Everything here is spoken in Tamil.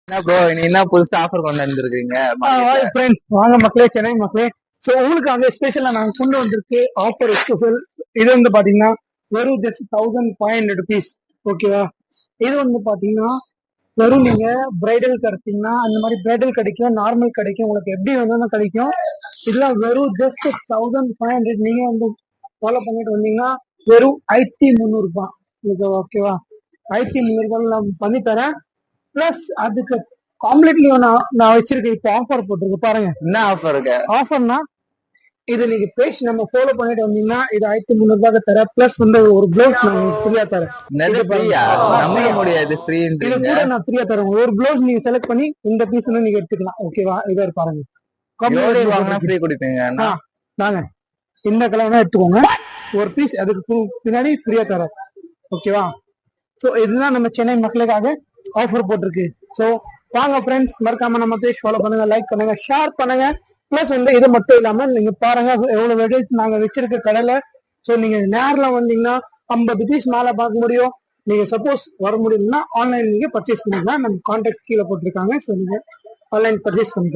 என்ன ப்ரோ நீ என்ன புதுசா ஆஃபர் கொண்டு வந்திருக்கீங்க ஃப்ரெண்ட்ஸ் வாங்க மக்களே, சென்னை மக்களே. ஸோ உங்களுக்கு அங்கே ஸ்பெஷலா நாங்கள் கொண்டு வந்திருக்கு ஆஃபர் ஸ்பெஷல். இது வந்து பாத்தீங்கன்னா வெறும் ஜஸ்ட் 1500 rupees. ஓகேவா? இது வந்து பாத்தீங்கன்னா வெறும் நீங்க பிரைடல் கிடைச்சீங்கன்னா அந்த மாதிரி பிரைடல் கிடைக்கும், நார்மல் கிடைக்கும், உங்களுக்கு எப்படி வேணும்னு கிடைக்கும். இதெல்லாம் வெறும் ஜஸ்ட் 1500. நீங்க வந்து ஃபாலோ பண்ணிட்டு வந்தீங்கன்னா வெறும் 1300 ரூபாய். ஓகேவா? 1300 நான் பண்ணி தரேன். பிளஸ் அதுக்கு காம்ப்ளீட்லயும் நான் வச்சிருக்கேன். இப்போ ஆஃபர் போட்டிருக்கு பாருங்க. என்ன ஆஃபர் இருக்கு? ஆஃபர்னா இது நீங்க பேஜ் நம்ம ஃபாலோ பண்ணிட்டு வந்தீங்கன்னா இது 1300 ரூபாய்க்கு தர. பிளஸ் வந்து ஒரு பிளவுஸ் நான் ஃப்ரீயா தரேன். நம்ப முடியாது. இது கூட நான் ஃப்ரீயா தரேன். ஒரு பிளவுஸ் நீங்க செலக்ட் பண்ணி இந்த பீஸ் நீங்க எடுத்துக்கலாம். ஓகேவா? இதா பாருங்க. ஃப்ரீ கொடுப்பீங்க நாங்க இந்த கலர் எடுத்துக்கோங்க. ஒரு பீஸ் அதுக்கு பின்னாடி ஃப்ரீயா தரேன். ஓகேவா? சோ இதுதான் நம்ம சென்னை மக்களுக்காக ஆஃபர் போட்டிருக்கு. சோ வாங்க ஃப்ரெண்ட்ஸ், மறக்காம நம்ம பேஜ் ஃபாலோ பண்ணுங்க, லைக் பண்ணுங்க, ஷேர் பண்ணுங்க. பிளஸ் வந்து இது மட்டும் இல்லாம நீங்க பாருங்க எவ்வளவு வெரைட்டிஸ் நாங்க வச்சிருக்க கடையில. சோ நீங்க நேர்ல வந்தீங்கன்னா 50 பீஸ் மேல பார்க்க முடியும். நீங்க சப்போஸ் வர முடியும்னா ஆன்லைன் நீங்க பர்ச்சேஸ் பண்ணிக்கலாம். நம்ம கான்டாக்ட் கீழே போட்டிருக்காங்க. சோ நீங்க ஆன்லைன் பர்ச்சேஸ் பண்ணிக்கலாம்.